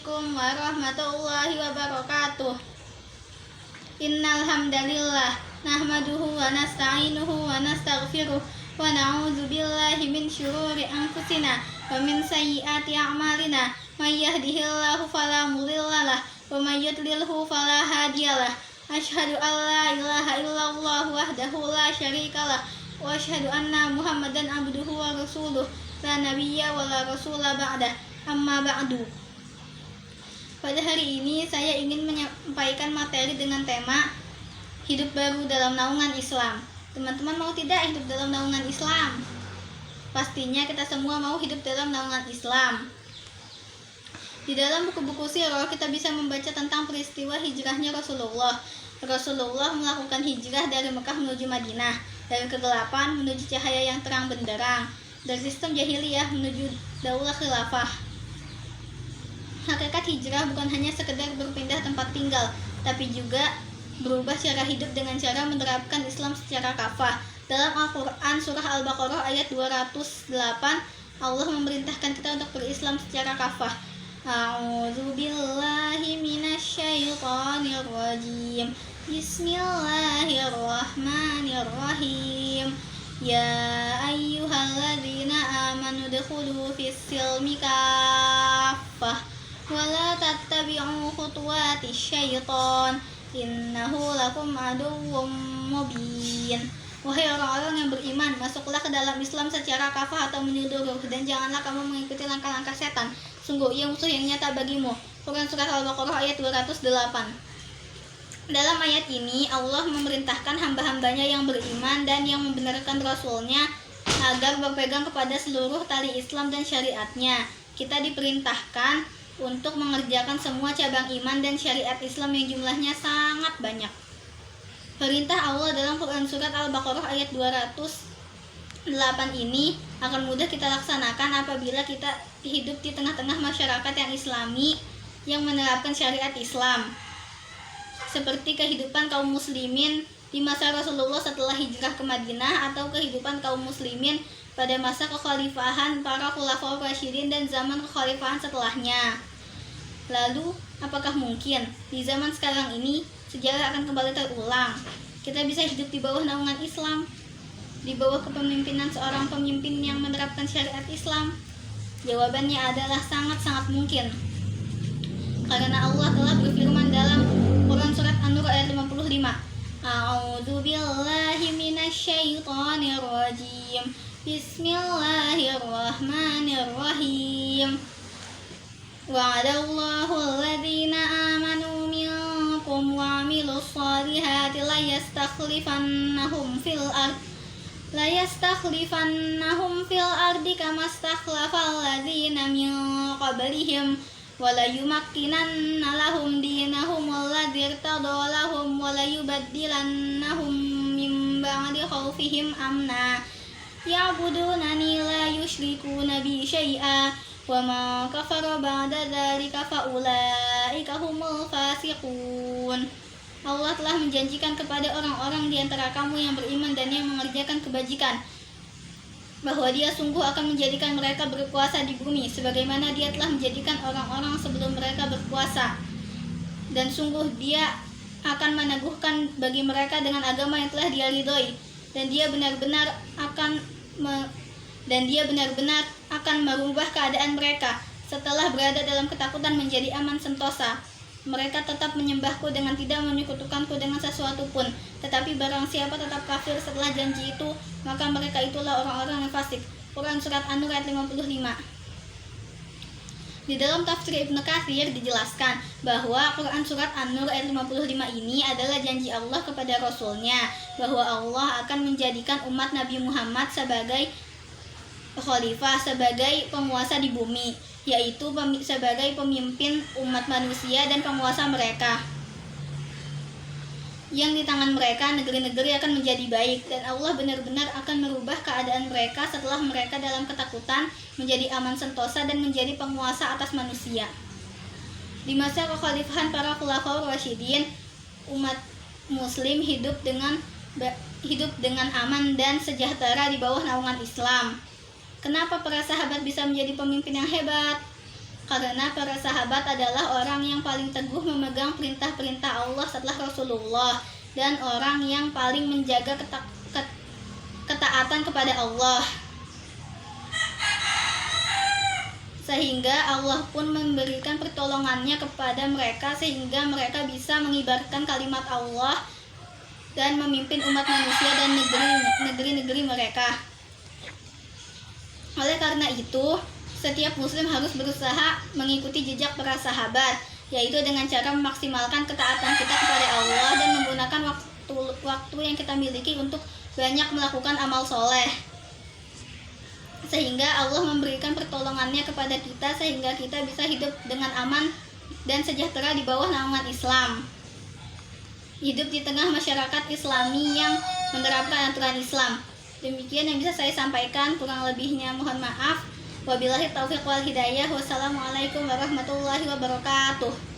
Assalamualaikum warahmatullahi wabarakatuh. Innal hamdalillah nahmaduhu wa nasta'inuhu wa nastaghfiruh wa na'udzu billahi min syururi anfusina wa min sayyiati a'malina. May yahdihillahu fala mudhillalah wa may yudlilhu fala hadiyalah. Asyhadu an la ilaha illallah wahdahu la syarikalah wa asyhadu anna Muhammadan abduhu wa rasuluh la nabiyya wa la rasula ba'dah. Amma ba'du. Pada hari ini saya ingin menyampaikan materi dengan tema hidup baru dalam naungan Islam. Teman-teman mau tidak hidup dalam naungan Islam? Pastinya kita semua mau hidup dalam naungan Islam. Di dalam buku-buku sirah kita bisa membaca tentang peristiwa hijrahnya Rasulullah. Rasulullah melakukan hijrah dari Mekah menuju Madinah, dari kegelapan menuju cahaya yang terang benderang, dari sistem jahiliyah menuju daulah khilafah. Hakikat hijrah bukan hanya sekedar berpindah tempat tinggal, tapi juga berubah cara hidup dengan cara menerapkan Islam secara kafah. Dalam Al-Quran surah Al-Baqarah ayat 208, Allah memerintahkan kita untuk berislam secara kafah. A'udzu billahi minasyaitonir rajim. Bismillahirrahmanirrahim. Ya ayyuhalladzina amanu dkhulu fis-silmi kaffah wala tattabi'u khutuwatis syaiton innahu lakum aduwwum mubin. Wahai orang-orang yang beriman, masuklah ke dalam Islam secara kafah atau menyeluruh, dan janganlah kamu mengikuti langkah-langkah setan. Sungguh ia musuh yang nyata bagimu. Quran surah Al-Baqarah ayat 208. Dalam ayat ini Allah memerintahkan hamba-hambanya yang beriman dan yang membenarkan Rasulnya agar berpegang kepada seluruh tali Islam dan syariatnya. Kita diperintahkan untuk mengerjakan semua cabang iman dan syariat Islam yang jumlahnya sangat banyak. Perintah Allah dalam Quran surat Al-Baqarah ayat 208 ini akan mudah kita laksanakan apabila kita hidup di tengah-tengah masyarakat yang Islami yang menerapkan syariat Islam, seperti kehidupan kaum muslimin di masa Rasulullah setelah hijrah ke Madinah, atau kehidupan kaum muslimin pada masa kekhalifahan para khulafaur rasyidin dan zaman kekhalifahan setelahnya. Lalu, apakah mungkin di zaman sekarang ini sejarah akan kembali terulang? Kita bisa hidup di bawah naungan Islam, di bawah kepemimpinan seorang pemimpin yang menerapkan syariat Islam? Jawabannya adalah sangat-sangat mungkin. Karena Allah telah berfirman dalam Quran surat An-Nur ayat 55. A'udzu billahi minasyaitonir rajim. Bismillahirrahmanirrahim. Wa'adallahu alladhina amanu minkum wa 'amilus solihati la yastakhlifannahum fil ardi kama stakhlafal ladzina min qablihim wa la yumakkinanna lahum dinahum alladzi irtada lahum wa la yubaddilannahum min ba'di khaufihim amna ya'budunani la yusyrikuna bi syai'a wa ma kafara ba'da dzalika fa ulaika humul fasiqun. Allah telah menjanjikan kepada orang-orang di antara kamu yang beriman dan yang mengerjakan kebajikan bahwa Dia sungguh akan menjadikan mereka berkuasa di bumi sebagaimana Dia telah menjadikan orang-orang sebelum mereka berkuasa, dan sungguh Dia akan meneguhkan bagi mereka dengan agama yang telah Dia ridhoi, dan Dia benar-benar akan merubah keadaan mereka setelah berada dalam ketakutan menjadi aman sentosa. Mereka tetap menyembahku dengan tidak menyekutukanku dengan sesuatu pun. Tetapi barang siapa tetap kafir setelah janji itu, maka mereka itulah orang-orang yang fasik. Quran surat An-Nur ayat 55. Di dalam tafsir Ibnu Katsir dijelaskan bahwa Quran surat An-Nur ayat 55 ini adalah janji Allah kepada Rasulnya bahwa Allah akan menjadikan umat Nabi Muhammad sebagai khalifah, sebagai penguasa di bumi, yaitu sebagai pemimpin umat manusia dan penguasa mereka. Yang di tangan mereka negeri-negeri akan menjadi baik, dan Allah benar-benar akan merubah keadaan mereka setelah mereka dalam ketakutan menjadi aman sentosa dan menjadi penguasa atas manusia. Di masa kekhalifahan para khulafaur rasyidin, umat muslim hidup dengan aman dan sejahtera di bawah naungan Islam. Kenapa para sahabat bisa menjadi pemimpin yang hebat? karena para sahabat adalah orang yang paling teguh memegang perintah-perintah Allah setelah Rasulullah, dan orang yang paling menjaga ketaatan kepada Allah. Sehingga Allah pun memberikan pertolongannya kepada mereka sehingga mereka bisa mengibarkan kalimat Allah dan memimpin umat manusia dan negeri-negeri mereka. Oleh karena itu, setiap muslim harus berusaha mengikuti jejak para sahabat, yaitu dengan cara memaksimalkan ketaatan kita kepada Allah dan menggunakan waktu yang kita miliki untuk banyak melakukan amal soleh, sehingga Allah memberikan pertolongannya kepada kita sehingga kita bisa hidup dengan aman dan sejahtera di bawah naungan Islam. Hidup di tengah masyarakat Islami yang menerapkan aturan Islam. Demikian yang bisa saya sampaikan, kurang lebihnya mohon maaf. Wabillahi taufiq wal hidayah. Wassalamualaikum warahmatullahi wabarakatuh.